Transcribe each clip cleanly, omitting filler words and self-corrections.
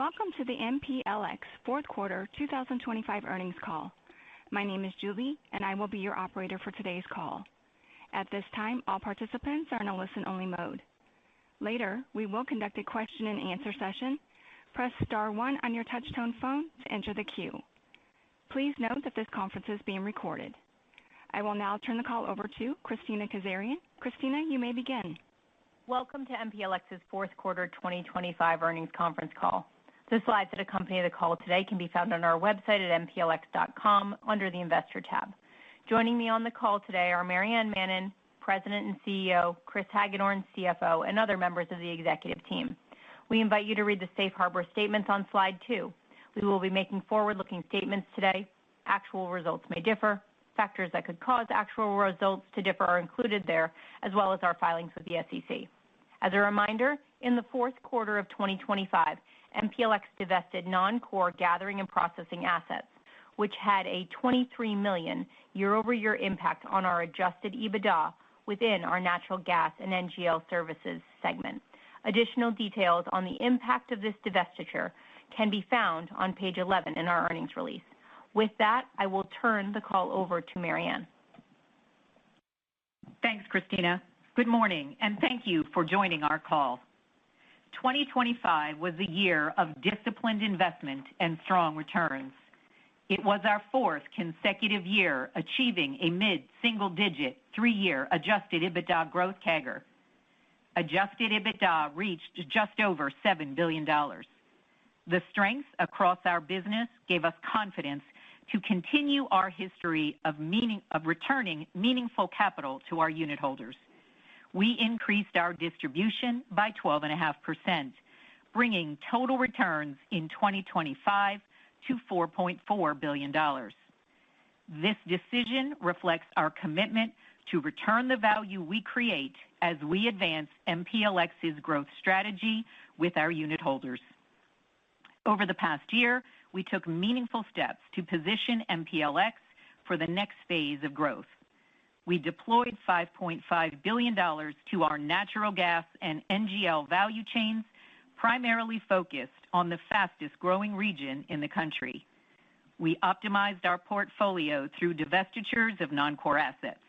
Welcome to the MPLX fourth quarter 2025 earnings call. My name is Julie, and I will be your operator for today's call. At this time, all participants are in a listen-only mode. Later, we will conduct a question-and-answer session. Press star 1 on your touch-tone phone to enter the queue. Please note that this conference is being recorded. I will now turn the call over to Christina Kazarian. Christina, you may begin. Welcome to MPLX's fourth quarter 2025 earnings conference call. The slides that accompany the call today can be found on our website at mplx.com under the Investor tab. Joining me on the call today are Maryann Mannen, President and CEO, Chris Hagedorn, CFO, and other members of the executive team. We invite you to read the safe harbor statements on slide 2. We will be making forward-looking statements today. Actual results may differ. Factors that could cause actual results to differ are included there, as well as our filings with the SEC. As a reminder, in the fourth quarter of 2025, MPLX divested non-core gathering and processing assets, which had a $23 million year-over-year impact on our adjusted EBITDA within our natural gas and NGL services segment. Additional details on the impact of this divestiture can be found on page 11 in our earnings release. With that, I will turn the call over to Maryann. Thanks, Christina. Good morning, and thank you for joining our call. 2025 was a year of disciplined investment and strong returns. It was our fourth consecutive year achieving a mid-single-digit 3-year adjusted EBITDA growth CAGR. Adjusted EBITDA reached just over $7 billion. The strength across our business gave us confidence to continue our history of returning meaningful capital to our unit holders. We increased our distribution by 12.5%, bringing total returns in 2025 to $4.4 billion. This decision reflects our commitment to return the value we create as we advance MPLX's growth strategy with our unit holders. Over the past year, we took meaningful steps to position MPLX for the next phase of growth. We deployed $5.5 billion to our natural gas and NGL value chains, primarily focused on the fastest-growing region in the country. We optimized our portfolio through divestitures of non-core assets,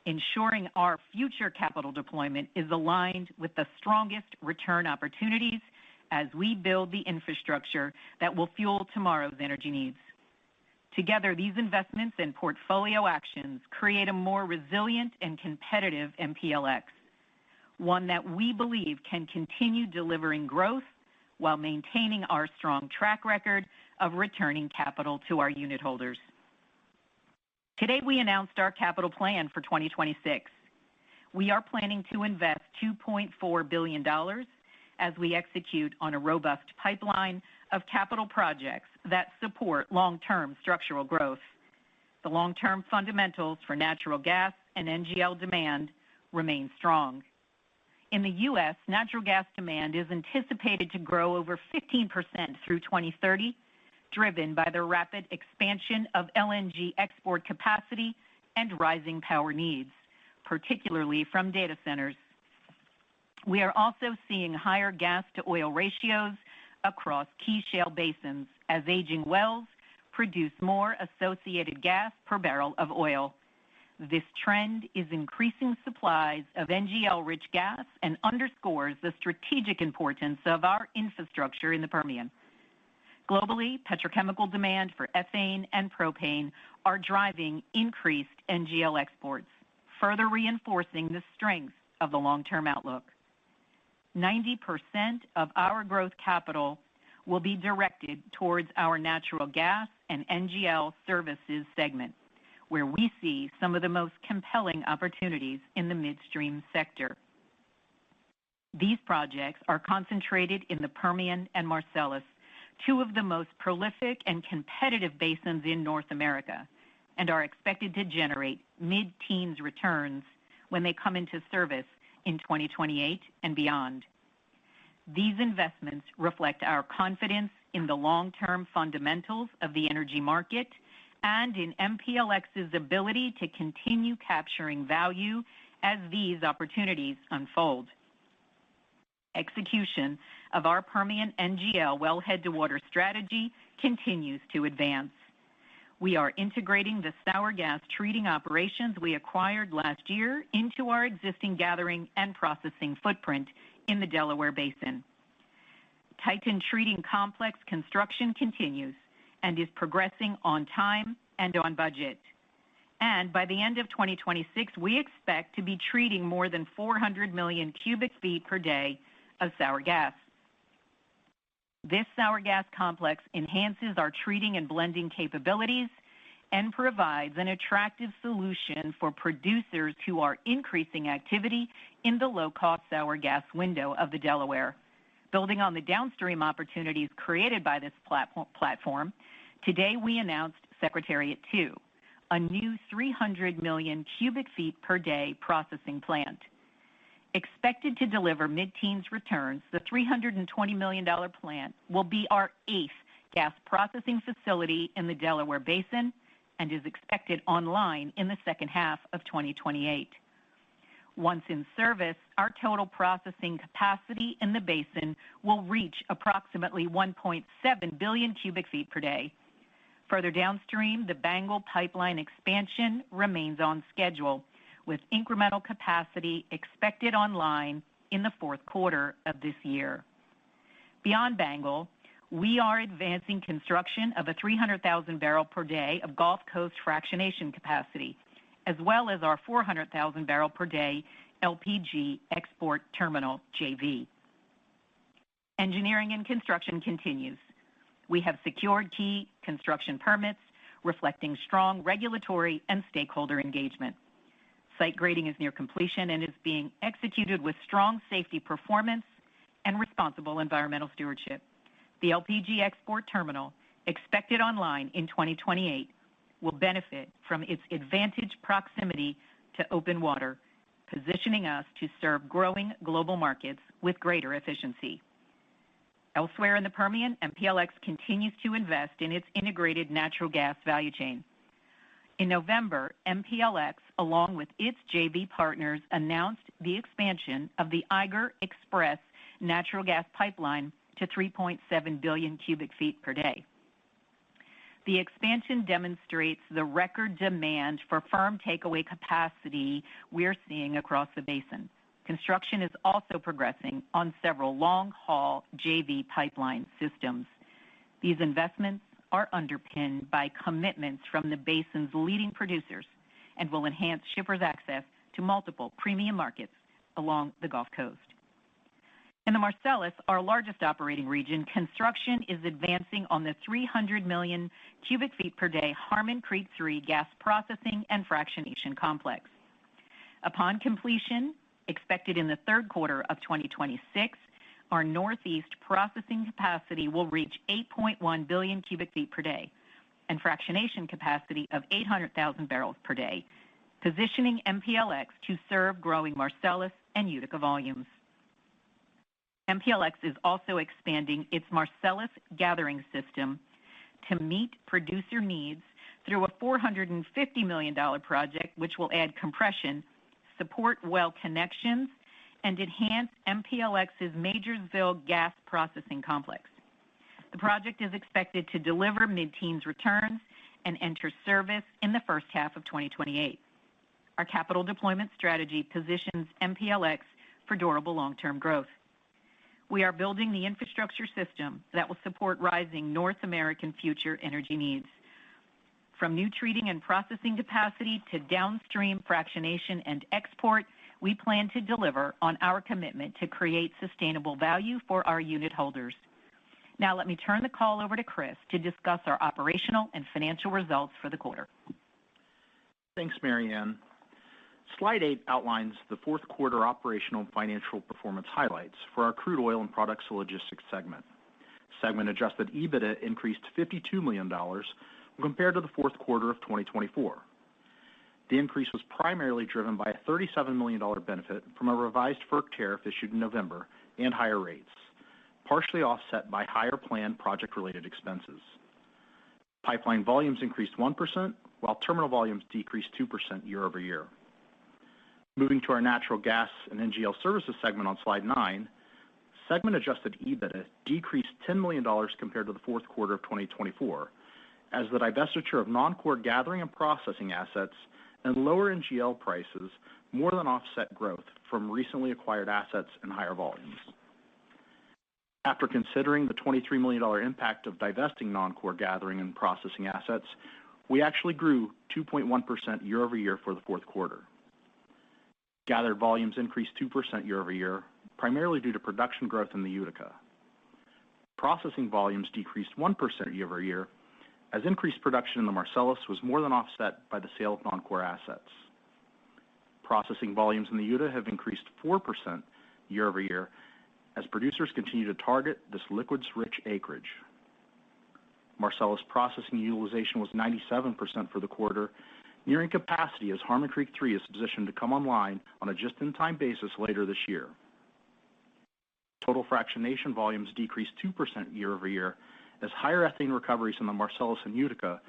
ensuring our future capital deployment is aligned with the strongest return opportunities as we build the infrastructure that will fuel tomorrow's energy needs. Together, these investments and portfolio actions create a more resilient and competitive MPLX, one that we believe can continue delivering growth while maintaining our strong track record of returning capital to our unit holders. Today, we announced our capital plan for 2026. We are planning to invest $2.4 billion as we execute on a robust pipeline of capital projects that support long-term structural growth. The long-term fundamentals for natural gas and NGL demand remain strong. In the U.S., natural gas demand is anticipated to grow over 15% through 2030, driven by the rapid expansion of LNG export capacity and rising power needs, particularly from data centers. We are also seeing higher gas-to-oil ratios across key shale basins as aging wells produce more associated gas per barrel of oil. This trend is increasing supplies of NGL-rich gas and underscores the strategic importance of our infrastructure in the Permian. Globally, petrochemical demand for ethane and propane are driving increased NGL exports, further reinforcing the strength of the long-term outlook. 90% of our growth capital will be directed towards our natural gas and NGL services segment, where we see some of the most compelling opportunities in the midstream sector. These projects are concentrated in the Permian and Marcellus, two of the most prolific and competitive basins in North America, and are expected to generate mid-teens returns when they come into service in 2028 and beyond. These investments reflect our confidence in the long-term fundamentals of the energy market and in MPLX's ability to continue capturing value as these opportunities unfold. Execution of our Permian NGL wellhead-to-water strategy continues to advance. We are integrating the sour gas treating operations we acquired last year into our existing gathering and processing footprint in the Delaware Basin. Titan Treating Complex construction continues and is progressing on time and on budget. And by the end of 2026, we expect to be treating more than 400 million cubic feet per day of sour gas. This sour gas complex enhances our treating and blending capabilities and provides an attractive solution for producers who are increasing activity in the low-cost sour gas window of the Delaware. Building on the downstream opportunities created by this platform, today we announced Secretariat II, a new 300 million cubic feet per day processing plant. Expected to deliver mid-teens returns, the $320 million plant will be our 8th gas processing facility in the Delaware Basin and is expected online in the second half of 2028. Once in service, our total processing capacity in the basin will reach approximately 1.7 billion cubic feet per day. Further downstream, the Bengal pipeline expansion remains on schedule, with incremental capacity expected online in the fourth quarter of this year. Beyond Bengal, we are advancing construction of a 300,000 barrel per day of Gulf Coast fractionation capacity, as well as our 400,000 barrel per day LPG export terminal JV. Engineering and construction continues. We have secured key construction permits reflecting strong regulatory and stakeholder engagement. Site grading is near completion and is being executed with strong safety performance and responsible environmental stewardship. The LPG export terminal, expected online in 2028, will benefit from its advantaged proximity to open water, positioning us to serve growing global markets with greater efficiency. Elsewhere in the Permian, MPLX continues to invest in its integrated natural gas value chain. In November, MPLX, along with its JV partners, announced the expansion of the Eiger Express natural gas pipeline to 3.7 billion cubic feet per day. The expansion demonstrates the record demand for firm takeaway capacity we're seeing across the basin. Construction is also progressing on several long-haul JV pipeline systems. These investments are underpinned by commitments from the basin's leading producers and will enhance shippers' access to multiple premium markets along the Gulf Coast. In the Marcellus, our largest operating region, construction is advancing on the 300 million cubic feet per day Harmon Creek 3 gas processing and fractionation complex. Upon completion, expected in the third quarter of 2026, our northeast processing capacity will reach 8.1 billion cubic feet per day and fractionation capacity of 800,000 barrels per day, positioning MPLX to serve growing Marcellus and Utica volumes. MPLX is also expanding its Marcellus gathering system to meet producer needs through a $450 million project, which will add compression, support well connections, and enhance MPLX's Majorsville gas processing complex. The project is expected to deliver mid-teens returns and enter service in the first half of 2028. Our capital deployment strategy positions MPLX for durable long-term growth. We are building the infrastructure system that will support rising North American future energy needs. From new treating and processing capacity to downstream fractionation and export, we plan to deliver on our commitment to create sustainable value for our unit holders. Now let me turn the call over to Chris to discuss our operational and financial results for the quarter. Thanks, Maryann. Slide 8 outlines the fourth quarter operational and financial performance highlights for our crude oil and products logistics segment. Segment adjusted EBITDA increased $52 million when compared to the fourth quarter of 2024. The increase was primarily driven by a $37 million benefit from a revised FERC tariff issued in November and higher rates, partially offset by higher planned project-related expenses. Pipeline volumes increased 1%, while terminal volumes decreased 2% year over year. Moving to our natural gas and NGL services segment on slide 9, segment adjusted EBITDA decreased $10 million compared to the fourth quarter of 2024, as the divestiture of non-core gathering and processing assets and lower NGL prices more than offset growth from recently acquired assets and higher volumes. After considering the $23 million impact of divesting non-core gathering and processing assets, we actually grew 2.1% year-over-year for the fourth quarter. Gathered volumes increased 2% year-over-year, primarily due to production growth in the Utica. Processing volumes decreased 1% year-over-year, as increased production in the Marcellus was more than offset by the sale of non-core assets. Processing volumes in the Utica have increased 4% year-over-year, as producers continue to target this liquids-rich acreage. Marcellus processing utilization was 97% for the quarter, nearing capacity as Harmon Creek 3 is positioned to come online on a just-in-time basis later this year. Total fractionation volumes decreased 2% year-over-year, as higher ethane recoveries in the Marcellus and Utica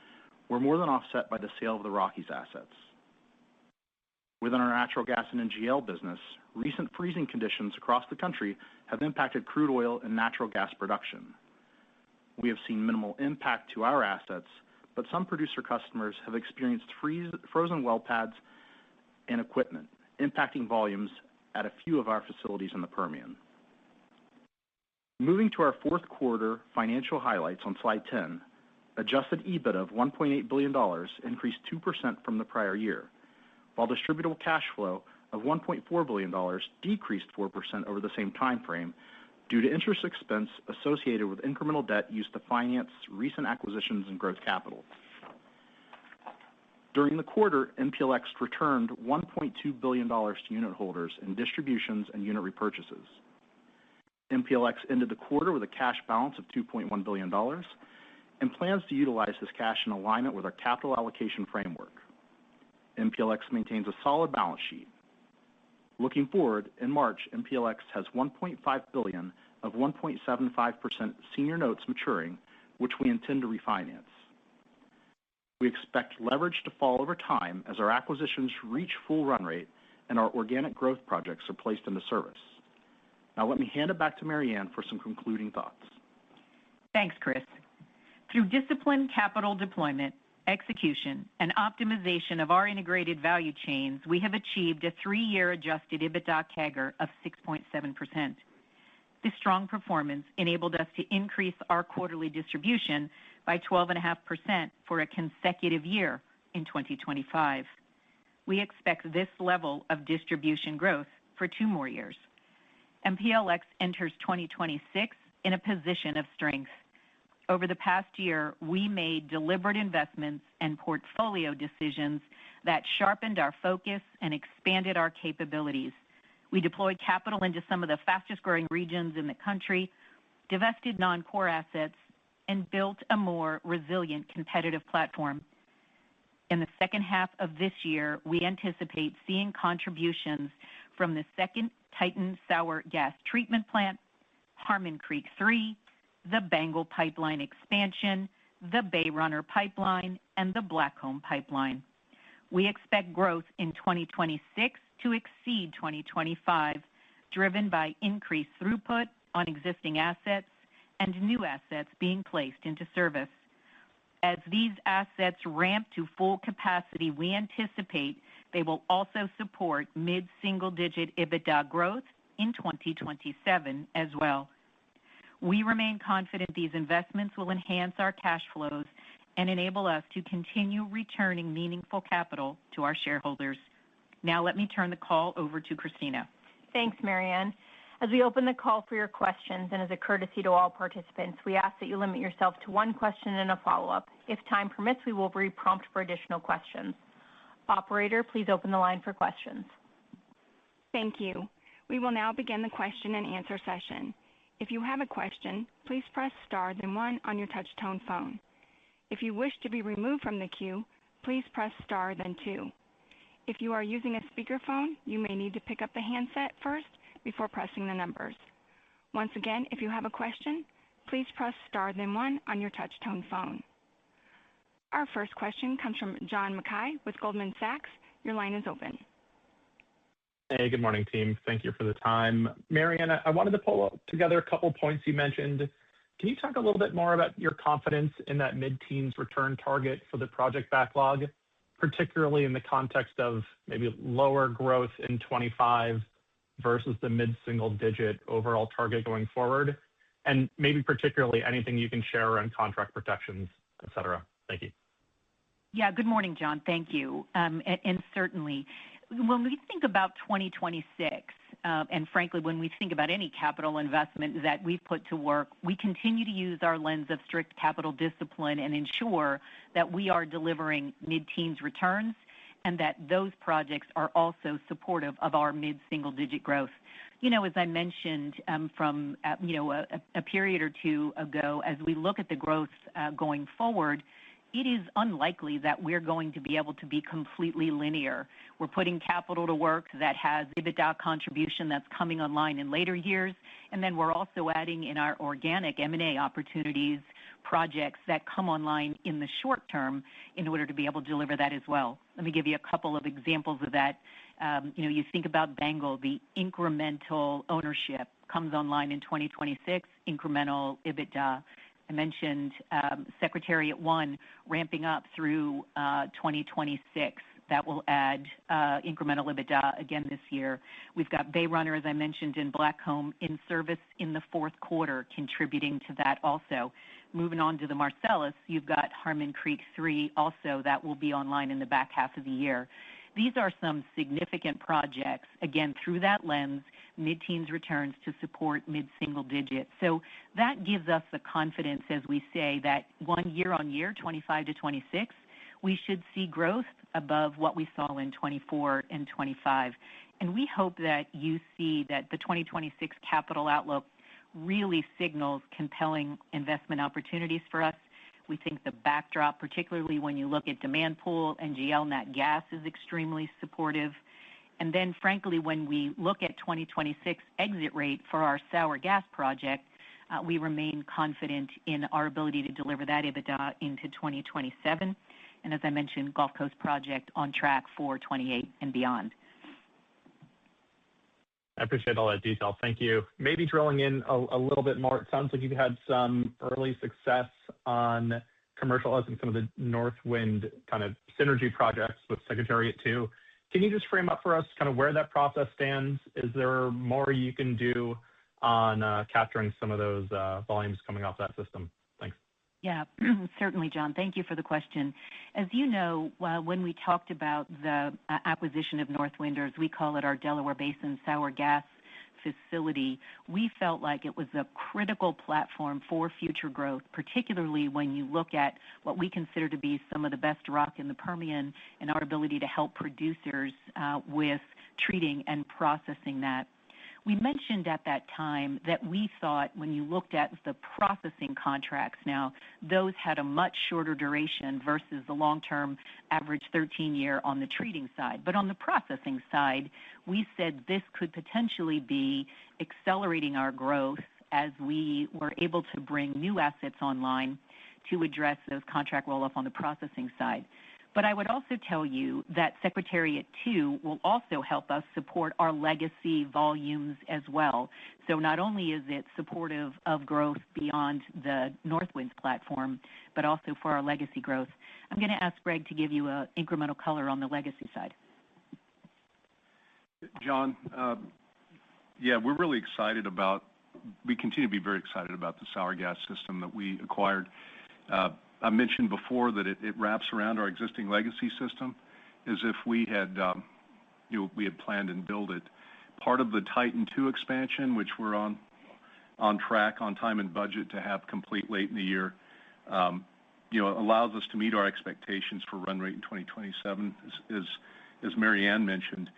were more than offset by the sale of the Rockies assets. Within our natural gas and NGL business, recent freezing conditions across the country have impacted crude oil and natural gas production. We have seen minimal impact to our assets, but some producer customers have experienced frozen well pads and equipment, impacting volumes at a few of our facilities in the Permian. Moving to our fourth quarter financial highlights on slide 10, adjusted EBITDA of $1.8 billion increased 2% from the prior year, while distributable cash flow of $1.4 billion decreased 4% over the same time frame due to interest expense associated with incremental debt used to finance recent acquisitions and growth capital. During the quarter, MPLX returned $1.2 billion to unit holders in distributions and unit repurchases. MPLX ended the quarter with a cash balance of $2.1 billion and plans to utilize this cash in alignment with our capital allocation framework. MPLX maintains a solid balance sheet. Looking forward, in March, MPLX has $1.5 billion of 1.75% senior notes maturing, which we intend to refinance. We expect leverage to fall over time as our acquisitions reach full run rate and our organic growth projects are placed into service. Now let me hand it back to Maryann for some concluding thoughts. Thanks, Chris. Through disciplined capital deployment, execution, and optimization of our integrated value chains, we have achieved a 3-year adjusted EBITDA CAGR of 6.7%. This strong performance enabled us to increase our quarterly distribution by 12.5% for a consecutive year in 2025. We expect this level of distribution growth for 2 more years. MPLX enters 2026 in a position of strength. Over the past year, we made deliberate investments and portfolio decisions that sharpened our focus and expanded our capabilities. We deployed capital into some of the fastest-growing regions in the country, divested non-core assets, and built a more resilient competitive platform. In the second half of this year, we anticipate seeing contributions from the second Titan Sour Gas Treatment Plant, Harmon Creek 3, the Bengal Pipeline expansion, the Bayrunner Pipeline, and the Blackcomb Pipeline. We expect growth in 2026 to exceed 2025, driven by increased throughput on existing assets and new assets being placed into service. As these assets ramp to full capacity, we anticipate they will also support mid-single-digit EBITDA growth in 2027 as well. We remain confident these investments will enhance our cash flows and enable us to continue returning meaningful capital to our shareholders. Now let me turn the call over to Christina. Thanks, Maryann. As we open the call for your questions and as a courtesy to all participants, we ask that you limit yourself to 1 question and a follow-up. If time permits, we will re-prompt for additional questions. Operator, please open the line for questions. Thank you. We will now begin the question and answer session. If you have a question, please press star then 1 on your touch-tone phone. If you wish to be removed from the queue, please press star then 2. If you are using a speakerphone, you may need to pick up the handset first before pressing the numbers. Once again, if you have a question, please press star then 1 on your touch-tone phone. Our first question comes from John Mackay with Goldman Sachs. Your line is open. Hey, good morning, team. Thank you for the time. Marianne, I wanted to pull together a couple points you mentioned. Can you talk a little bit more about your confidence in that mid-teens return target for the project backlog, particularly in the context of maybe lower growth in 25 versus the mid-single-digit overall target going forward? And maybe particularly anything you can share on contract protections, et cetera. Thank you. Yeah, good morning, John. Thank you. And certainly, when we think about 2026, and frankly, when we think about any capital investment that we've put to work, we continue to use our lens of strict capital discipline and ensure that we are delivering mid-teens returns and that those projects are also supportive of our mid-single-digit growth. As I mentioned from a period or two ago, as we look at the growth going forward, it is unlikely that we're going to be able to be completely linear. We're putting capital to work that has EBITDA contribution that's coming online in later years, and then we're also adding in our organic M&A opportunities projects that come online in the short term in order to be able to deliver that as well. Let me give you a couple of examples of that. You think about Bengal, the incremental ownership comes online in 2026, incremental EBITDA. I mentioned Secretariat 1 ramping up through 2026. That will add incremental EBITDA again this year. We've got Bay Runner, as I mentioned, in Blackcomb in service in the fourth quarter, contributing to that also. Moving on to the Marcellus, you've got Harmon Creek 3 also that will be online in the back half of the year. These are some significant projects, again, through that lens, mid-teens returns to support mid-single digit. So that gives us the confidence as we say that one year on year, 25 to 26, we should see growth above what we saw in 24 and 25. And we hope that you see that the 2026 capital outlook really signals compelling investment opportunities for us. We think the backdrop, particularly when you look at demand pool, NGL, nat gas, is extremely supportive. And then, frankly, when we look at 2026 exit rate for our sour gas project, we remain confident in our ability to deliver that EBITDA into 2027. And as I mentioned, Gulf Coast project on track for 28 and beyond. I appreciate all that detail. Thank you. Maybe drilling in a little bit more, it sounds like you've had some early success on commercializing some of the Northwind kind of synergy projects with Secretariat 2. Can you just frame up for us kind of where that process stands? Is there more you can do on capturing some of those volumes coming off that system? Thanks. Yeah, certainly, John. Thank you for the question. As you know, when we talked about the acquisition of Northwind, or as we call it, our Delaware Basin sour gas facility, we felt like it was a critical platform for future growth, particularly when you look at what we consider to be some of the best rock in the Permian and our ability to help producers with treating and processing that. We mentioned at that time that we thought when you looked at the processing contracts now, those had a much shorter duration versus the long-term average 13-year on the treating side. But on the processing side, we said this could potentially be accelerating our growth as we were able to bring new assets online to address those contract roll-off on the processing side. But I would also tell you that Secretariat 2 will also help us support our legacy volumes as well. So not only is it supportive of growth beyond the Northwind's platform, but also for our legacy growth. I'm going to ask Greg to give you an incremental color on the legacy side. John, we're really excited we continue to be very excited about the sour gas system that we acquired. I mentioned before that it wraps around our existing legacy system as if we had planned and built it. Part of the Titan 2 expansion, which we're on track, on time and budget to have complete late in the year, allows us to meet our expectations for run rate in 2027, as Marianne mentioned.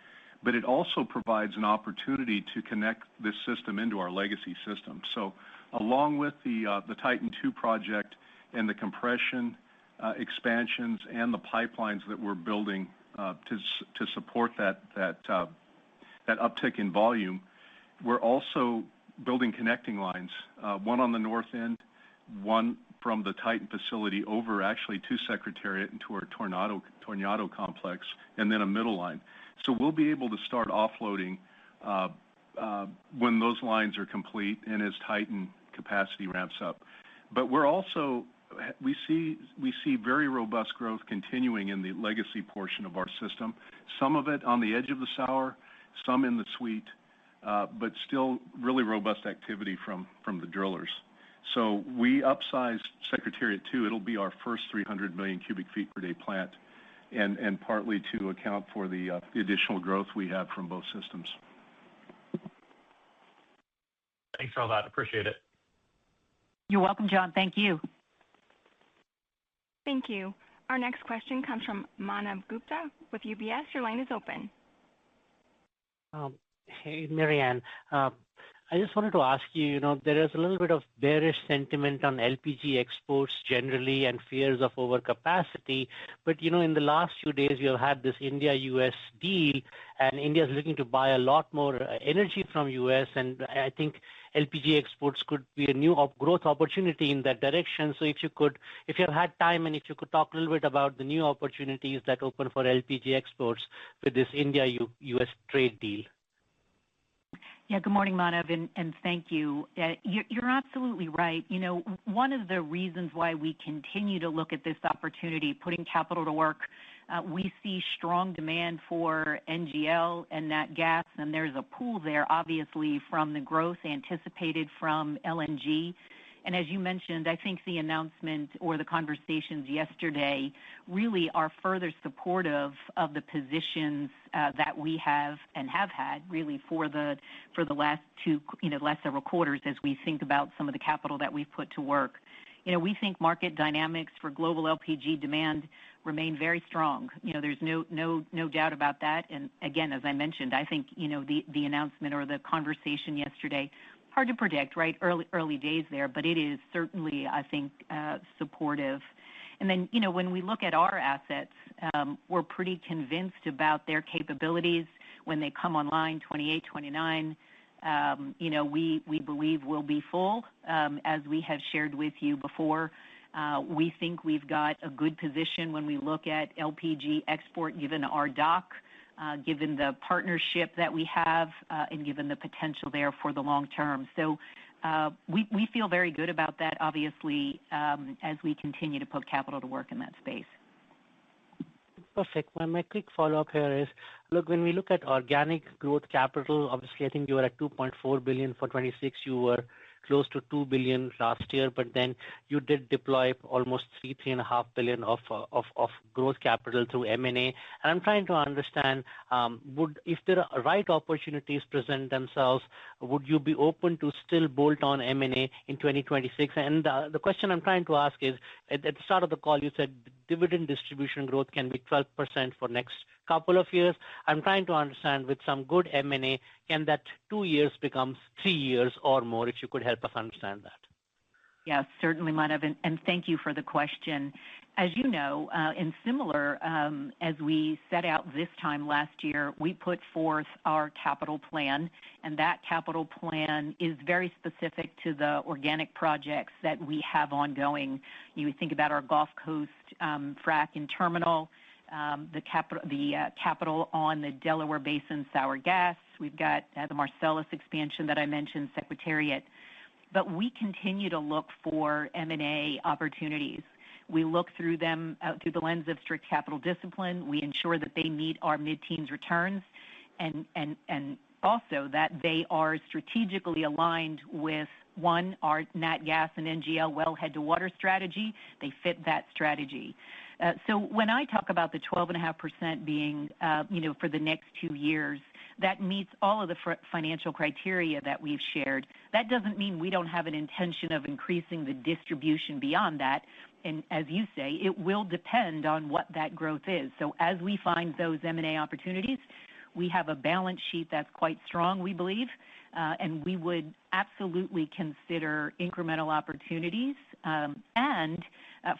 But it also provides an opportunity to connect this system into our legacy system. So along with the Titan 2 project, and the compression expansions and the pipelines that we're building to support that uptick in volume, we're also building connecting lines, one on the north end, one from the Titan facility over actually to Secretariat into our Tornado complex, and then a middle line. So we'll be able to start offloading when those lines are complete and as Titan capacity ramps up. But we see very robust growth continuing in the legacy portion of our system. Some of it on the edge of the sour, some in the sweet, but still really robust activity from the drillers. So we upsized Secretariat 2. It'll be our first 300 million cubic feet per day plant, and partly to account for the additional growth we have from both systems. Thanks for all that. Appreciate it. You're welcome, John. Thank you. Thank you. Our next question comes from Manav Gupta with UBS. Your line is open. Hey, Marianne. I just wanted to ask you, there is a little bit of bearish sentiment on LPG exports generally and fears of overcapacity. But, in the last few days, we have had this India-US deal, and India is looking to buy a lot more energy from US. And I think LPG exports could be a new growth opportunity in that direction. So if you have had time and if you could talk a little bit about the new opportunities that open for LPG exports with this India-US trade deal. Yeah, good morning, Manav, and thank you. You're absolutely right. One of the reasons why we continue to look at this opportunity, putting capital to work, we see strong demand for NGL and nat gas, and there's a pool there, obviously, from the growth anticipated from LNG. And as you mentioned, I think the announcement or the conversations yesterday really are further supportive of the positions that we have and have had really for the last last several quarters as we think about some of the capital that we've put to work. We think market dynamics for global LPG demand remain very strong. There's no doubt about that. And again, as I mentioned, I think the announcement or the conversation yesterday, hard to predict, right? Early days there, but it is certainly, I think, supportive. And then, when we look at our assets, we're pretty convinced about their capabilities when they come online, 28, 29. We believe we'll be full, as we have shared with you before. We think we've got a good position when we look at LPG export, given our dock, given the partnership that we have, and given the potential there for the long term. So we feel very good about that, obviously, as we continue to put capital to work in that space. Perfect. My quick follow-up here is, look, when we look at organic growth capital, obviously, I think you were at $2.4 billion for 26. You were close to $2 billion last year, but then you did deploy almost $3.5 billion of growth capital through M&A. And I'm trying to understand, if there are right opportunities present themselves, would you be open to still bolt on M&A in 2026? And the question I'm trying to ask is, at the start of the call, you said dividend distribution growth can be 12% for next couple of years. I'm trying to understand, with some good M&A, can that 2 years become 3 years or more, if you could help us understand that? Yes, certainly, Manav, and thank you for the question. As you know, and similar, as we set out this time last year, we put forth our capital plan, and that capital plan is very specific to the organic projects that we have ongoing. You think about our Gulf Coast frac and terminal, the capital on the Delaware Basin sour gas. We've got the Marcellus expansion that I mentioned, Secretariat. But we continue to look for M&A opportunities. We look through them through the lens of strict capital discipline. We ensure that they meet our mid-teens returns, and also that they are strategically aligned with, one, our nat gas and NGL wellhead to water strategy. They fit that strategy. So when I talk about the 12.5% being, for the next 2 years, that meets all of the financial criteria that we've shared. That doesn't mean we don't have an intention of increasing the distribution beyond that. And as you say, it will depend on what that growth is. So as we find those M&A opportunities, we have a balance sheet that's quite strong, we believe, and we would absolutely consider incremental opportunities. And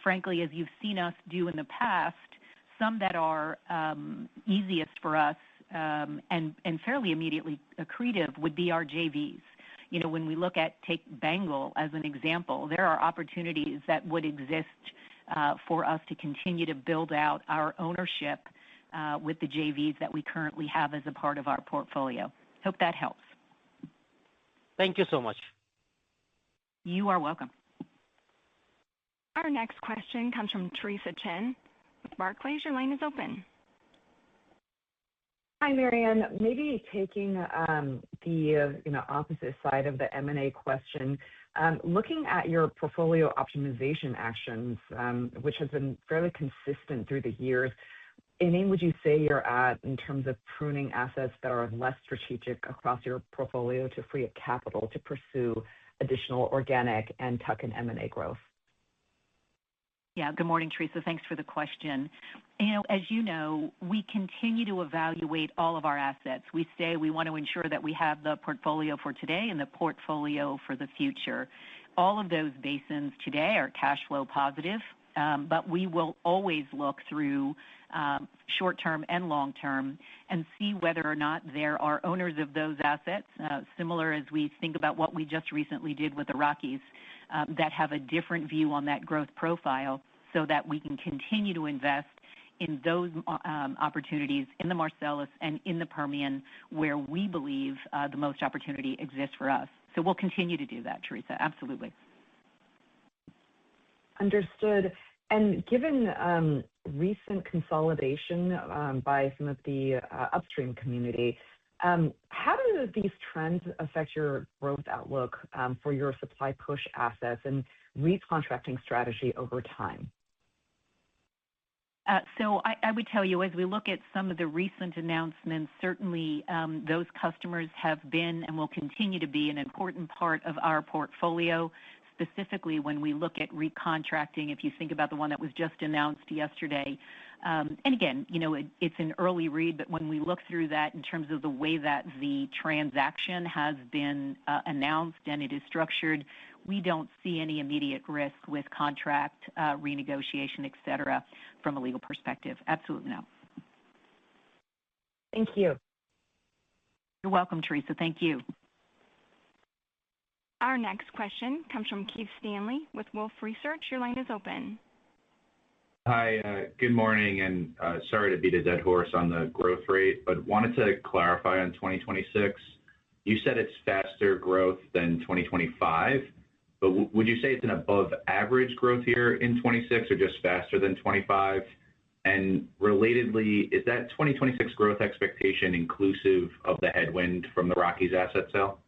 frankly, as you've seen us do in the past, some that are easiest for us and fairly immediately accretive would be our JVs. When we look at, take Bengal as an example, there are opportunities that would exist for us to continue to build out our ownership with the JVs that we currently have as a part of our portfolio. Hope that helps. Thank you so much. You are welcome. Our next question comes from Theresa Chen with Barclays. Your line is open. Hi, Marianne. Maybe taking the opposite side of the M&A question, looking at your portfolio optimization actions, which has been fairly consistent through the years, inning would you say you're at in terms of pruning assets that are less strategic across your portfolio to free up capital to pursue additional organic and tuck-in M&A growth? Yeah, good morning, Teresa. Thanks for the question. As you know, we continue to evaluate all of our assets. We say we want to ensure that we have the portfolio for today and the portfolio for the future. All of those basins today are cash flow positive, but we will always look through short-term and long-term and see whether or not there are owners of those assets, similar as we think about what we just recently did with the Rockies, that have a different view on that growth profile so that we can continue to invest in those opportunities in the Marcellus and in the Permian where we believe the most opportunity exists for us. So we'll continue to do that, Teresa, absolutely. Understood. And given recent consolidation by some of the upstream community, how do these trends affect your growth outlook for your supply push assets and recontracting strategy over time? So I would tell you, as we look at some of the recent announcements, certainly those customers have been and will continue to be an important part of our portfolio, specifically when we look at recontracting, if you think about the one that was just announced yesterday. And again, it's an early read, but when we look through that in terms of the way that the transaction has been announced and it is structured, we don't see any immediate risk with contract renegotiation, et cetera, from a legal perspective. Absolutely not. Thank you. You're welcome, Teresa. Thank you. Our next question comes from Keith Stanley with Wolfe Research. Your line is open. Hi, good morning, and sorry to beat a dead horse on the growth rate, but wanted to clarify on 2026. You said it's faster growth than 2025, but would you say it's an above average growth year in 26 or just faster than 25? And relatedly, is that 2026 growth expectation inclusive of the headwind from the Rockies asset sale?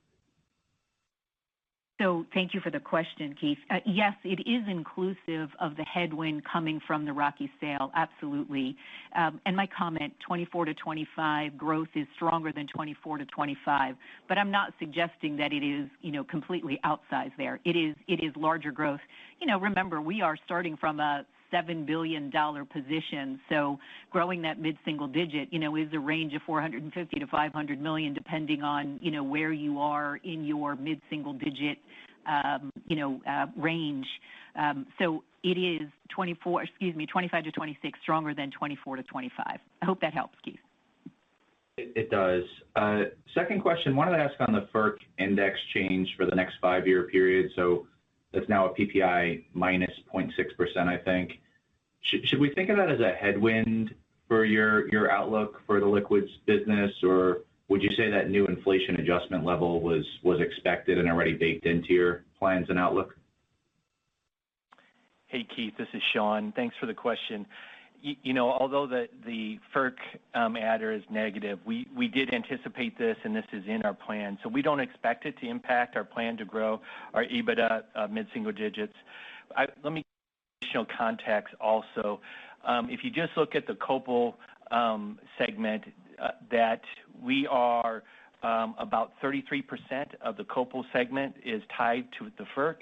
So thank you for the question, Keith. Yes, it is inclusive of the headwind coming from the Rocky sale, absolutely. And my comment, 24 to 25 growth is stronger than 24 to 25, but I'm not suggesting that it is, completely outsized there. It is larger growth. Remember, we are starting from a $7 billion position, so growing that mid-single digit, is a range of 450 to 500 million, depending on, where you are in your mid-single digit, range. So it is 25 to 26 stronger than 24 to 25. I hope that helps, Keith. It does. Second question, wanted to ask on the FERC index change for the next 5-year period. So that's now a PPI minus 0.6%, I think. Should we think of that as a headwind for your outlook for the liquids business, or would you say that new inflation adjustment level was expected and already baked into your plans and outlook? Hey, Keith, this is Sean. Thanks for the question. Although the FERC adder is negative, we did anticipate this, and this is in our plan. So we don't expect it to impact our plan to grow our EBITDA mid-single digits. Let me give additional context also. If you just look at the Copal segment, that we are about 33% of the Copal segment is tied to the FERC,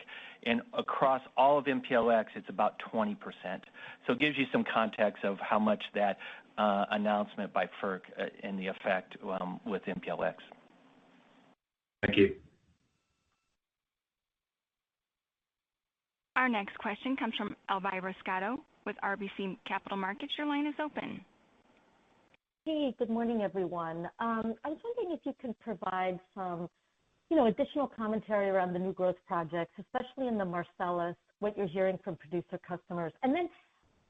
and across all of MPLX, it's about 20%. So it gives you some context of how much that announcement by FERC and the effect with MPLX. Thank you. Our next question comes from Elvira Scotto with RBC Capital Markets. Your line is open. Hey, good morning, everyone. I was wondering if you could provide some, additional commentary around the new growth projects, especially in the Marcellus, what you're hearing from producer customers. And then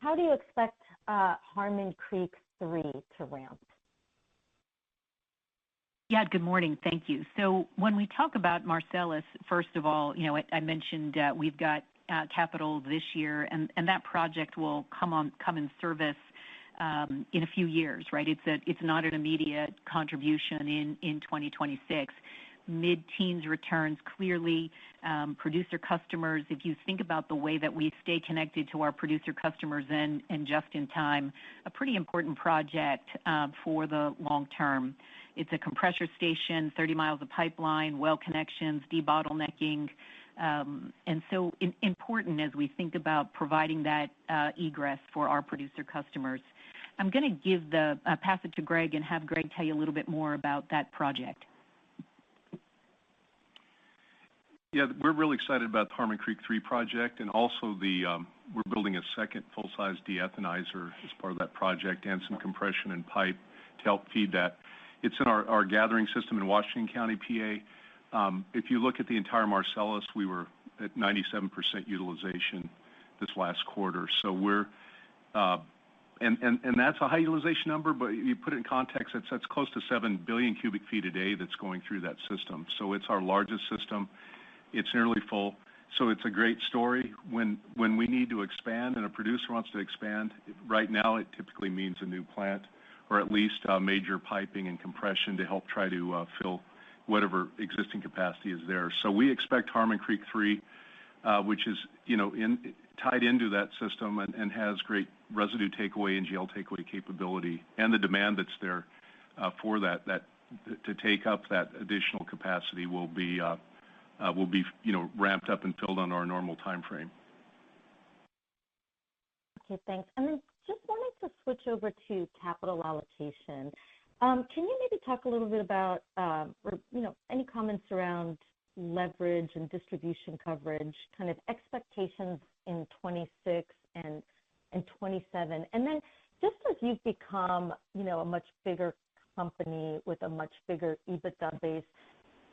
how do you expect Harmon Creek 3 to ramp? Yeah, good morning. Thank you. So when we talk about Marcellus, first of all, I mentioned we've got capital this year, and that project will come in service in a few years, right? It's not an immediate contribution in 2026. Mid-teens returns, clearly, producer customers, if you think about the way that we stay connected to our producer customers and just in time, a pretty important project for the long term. It's a compressor station, 30 miles of pipeline, well connections, debottlenecking, and so important as we think about providing that egress for our producer customers. I'm going to pass it to Greg and have Greg tell you a little bit more about that project. Yeah, we're really excited about the Harmon Creek 3 project, and also we're building a second full-size de-ethanizer as part of that project and some compression and pipe to help feed that. It's in our gathering system in Washington County, PA. If you look at the entire Marcellus, we were at 97% utilization this last quarter. So and that's a high utilization number, but you put it in context, that's close to 7 billion cubic feet a day that's going through that system. So it's our largest system. It's nearly full. So it's a great story. When we need to expand and a producer wants to expand, right now it typically means a new plant or at least major piping and compression to help try to fill whatever existing capacity is there. So we expect Harmon Creek 3, which is tied into that system and has great residue takeaway and GL takeaway capability, and the demand that's there for that to take up that additional capacity will be ramped up and filled on our normal time frame. Okay, thanks. And then just wanted to switch over to capital allocation. Can you maybe talk a little bit about, any comments around leverage and distribution coverage, kind of expectations in 26 and 27? And then just as you've become, a much bigger company with a much bigger EBITDA base,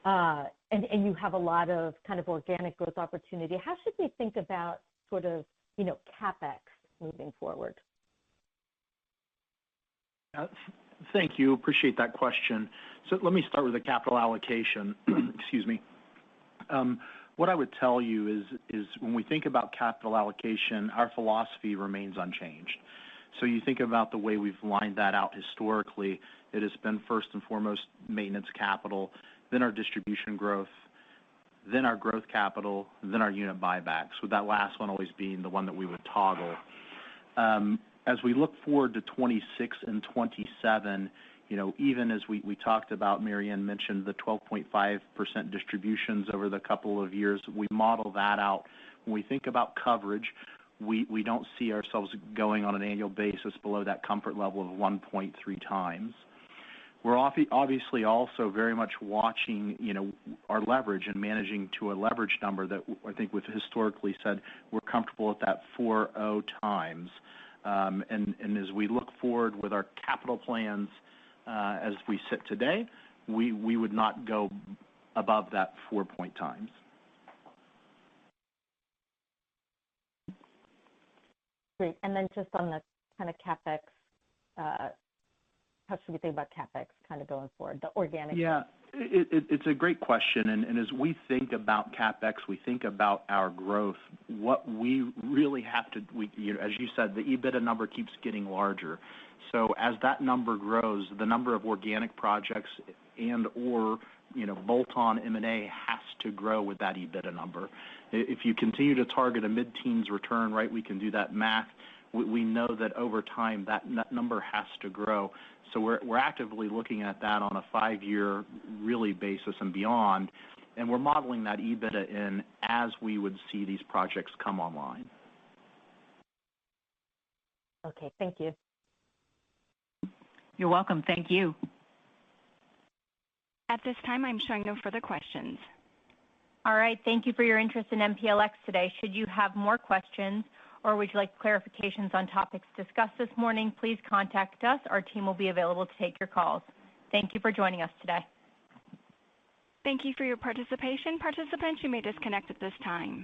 and you have a lot of kind of organic growth opportunity, how should we think about sort of, CapEx moving forward? Thank you. Appreciate that question. So let me start with the capital allocation. Excuse me. What I would tell you is when we think about capital allocation, our philosophy remains unchanged. So you think about the way we've lined that out historically, it has been first and foremost maintenance capital, then our distribution growth, then our growth capital, then our unit buybacks, with that last one always being the one that we would toggle. As we look forward to 26 and 27, even as we talked about, Marianne mentioned the 12.5% distributions over the couple of years, we model that out. When we think about coverage, we don't see ourselves going on an annual basis below that comfort level of 1.3 times. We're obviously also very much watching, our leverage and managing to a leverage number that I think we've historically said we're comfortable at that 4.0 times. And as we look forward with our capital plans, as we sit today, we would not go above that 4 times. Great. And then just on the kind of CapEx, how should we think about CapEx kind of going forward, the organic? Yeah, it's a great question. And as we think about CapEx, we think about our growth. What we really have to, as you said, the EBITDA number keeps getting larger. So as that number grows, the number of organic projects and/or bolt-on M&A has to grow with that EBITDA number. If you continue to target a mid-teens return, right, we can do that math. We know that over time that number has to grow. So we're actively looking at that on a 5-year really basis and beyond, and we're modeling that EBITDA in as we would see these projects come online. Okay, thank you. You're welcome. Thank you. At this time, I'm showing no further questions. All right. Thank you for your interest in MPLX today. Should you have more questions or would you like clarifications on topics discussed this morning, please contact us. Our team will be available to take your calls. Thank you for joining us today. Thank you for your participation. Participants, you may disconnect at this time.